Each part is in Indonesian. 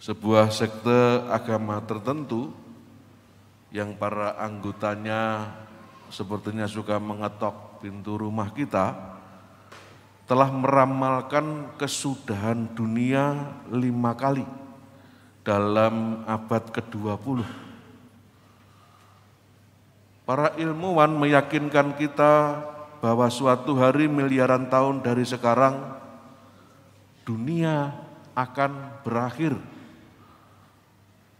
sebuah sekte agama tertentu yang para anggotanya sepertinya suka mengetok pintu rumah kita, telah meramalkan kesudahan dunia 5 kali dalam abad ke-20. Para ilmuwan meyakinkan kita bahwa suatu hari miliaran tahun dari sekarang, dunia akan berakhir.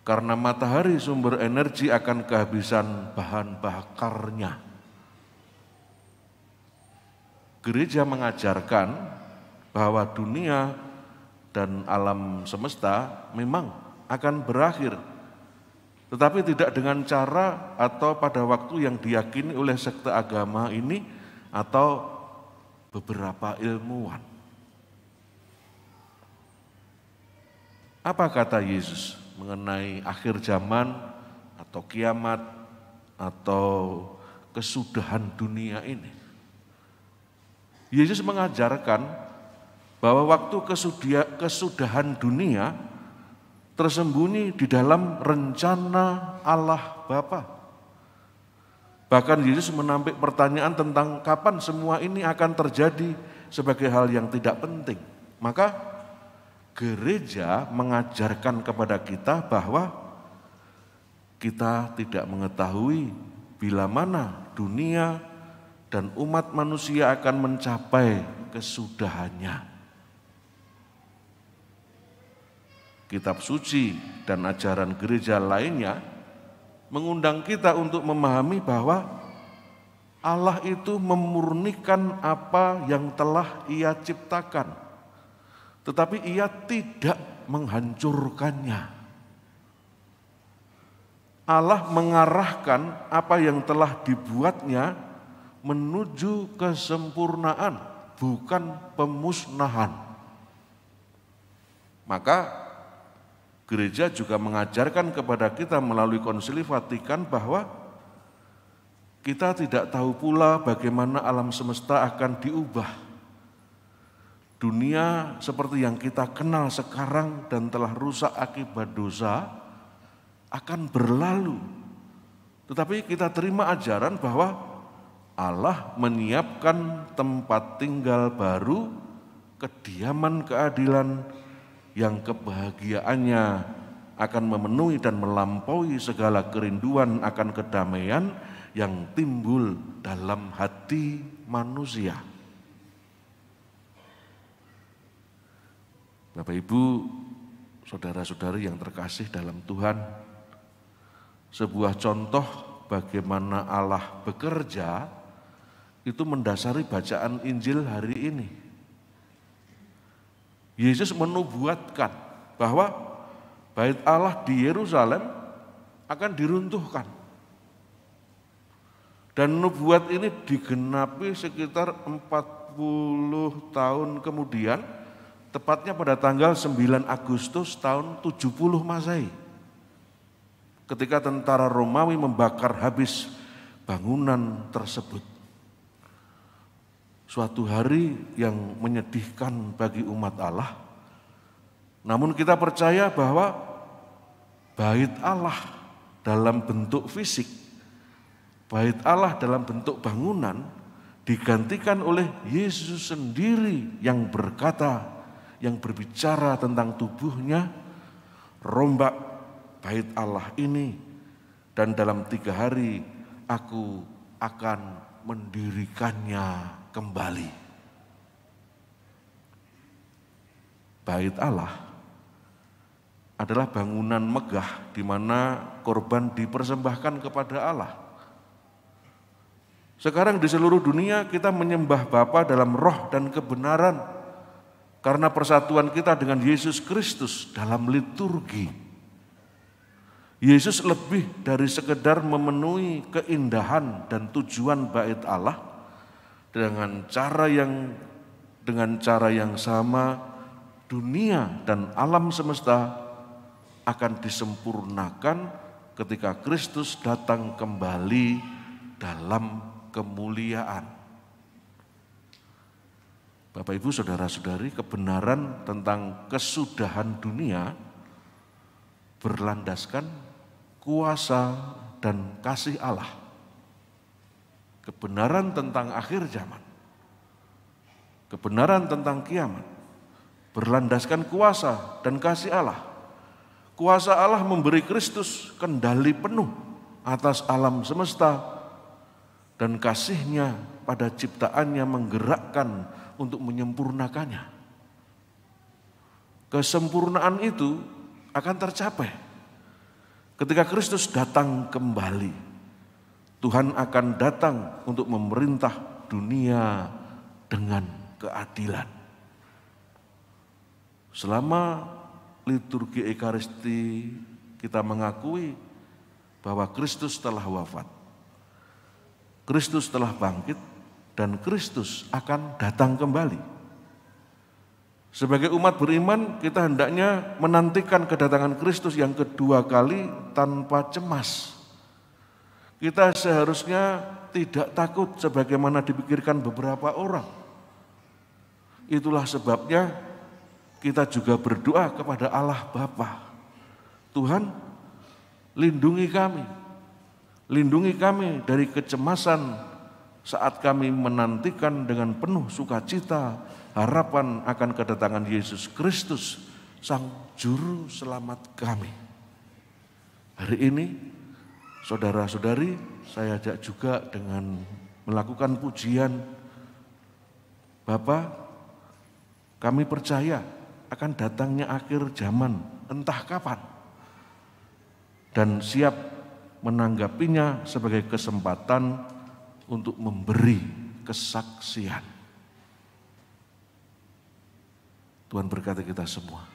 Karena matahari sumber energi akan kehabisan bahan bakarnya. Gereja mengajarkan bahwa dunia dan alam semesta memang akan berakhir, tetapi tidak dengan cara atau pada waktu yang diyakini oleh sekte agama ini atau beberapa ilmuwan. Apa kata Yesus mengenai akhir zaman atau kiamat atau kesudahan dunia ini? Yesus mengajarkan bahwa waktu kesudahan dunia tersembunyi di dalam rencana Allah Bapa. Bahkan Yesus menampik pertanyaan tentang kapan semua ini akan terjadi sebagai hal yang tidak penting. Maka gereja mengajarkan kepada kita bahwa kita tidak mengetahui bila mana dunia dan umat manusia akan mencapai kesudahannya. Kitab suci dan ajaran gereja lainnya mengundang kita untuk memahami bahwa Allah itu memurnikan apa yang telah Ia ciptakan, tetapi Ia tidak menghancurkannya. Allah mengarahkan apa yang telah dibuatnya menuju kesempurnaan, bukan pemusnahan. Maka gereja juga mengajarkan kepada kita melalui Konsili Vatikan bahwa kita tidak tahu pula bagaimana alam semesta akan diubah. Dunia seperti yang kita kenal sekarang dan telah rusak akibat dosa akan berlalu. Tetapi kita terima ajaran bahwa Allah menyiapkan tempat tinggal baru, kediaman keadilan yang kebahagiaannya akan memenuhi dan melampaui segala kerinduan akan kedamaian yang timbul dalam hati manusia. Bapak Ibu, saudara-saudari yang terkasih dalam Tuhan, sebuah contoh bagaimana Allah bekerja itu mendasari bacaan Injil hari ini. Yesus menubuatkan bahwa bait Allah di Yerusalem akan diruntuhkan. Dan nubuat ini digenapi sekitar 40 tahun kemudian, tepatnya pada tanggal 9 Agustus tahun 70 Masehi. Ketika tentara Romawi membakar habis bangunan tersebut. Suatu hari yang menyedihkan bagi umat Allah. Namun kita percaya bahwa bait Allah dalam bentuk fisik, bait Allah dalam bentuk bangunan digantikan oleh Yesus sendiri yang berkata, yang berbicara tentang tubuhnya, rombak bait Allah ini dan dalam 3 hari aku akan mendirikannya kembali. Bait Allah adalah bangunan megah di mana korban dipersembahkan kepada Allah. Sekarang di seluruh dunia kita menyembah Bapa dalam roh dan kebenaran karena persatuan kita dengan Yesus Kristus dalam liturgi. Yesus lebih dari sekedar memenuhi keindahan dan tujuan bait Allah dengan cara yang sama, dunia dan alam semesta akan disempurnakan ketika Kristus datang kembali dalam kemuliaan. Bapak Ibu saudara-saudari, kebenaran tentang kesudahan dunia berlandaskan kuasa dan kasih Allah. Kebenaran tentang akhir zaman, kebenaran tentang kiamat, berlandaskan kuasa dan kasih Allah. Kuasa Allah memberi Kristus kendali penuh atas alam semesta, dan kasih-Nya pada ciptaannya menggerakkan untuk menyempurnakannya. Kesempurnaan itu akan tercapai ketika Kristus datang kembali. Tuhan akan datang untuk memerintah dunia dengan keadilan. Selama liturgi Ekaristi kita mengakui bahwa Kristus telah wafat, Kristus telah bangkit, dan Kristus akan datang kembali. Sebagai umat beriman, kita hendaknya menantikan kedatangan Kristus yang kedua kali tanpa cemas. Kita seharusnya tidak takut sebagaimana dipikirkan beberapa orang. Itulah sebabnya kita juga berdoa kepada Allah Bapa. Tuhan, lindungi kami dari kecemasan saat kami menantikan dengan penuh sukacita harapan akan kedatangan Yesus Kristus, Sang Juru Selamat kami. Hari ini, saudara-saudari, saya ajak juga dengan melakukan pujian. Bapa, kami percaya akan datangnya akhir zaman entah kapan, dan siap menanggapinya sebagai kesempatan untuk memberi kesaksian. Tuhan berkati kita semua.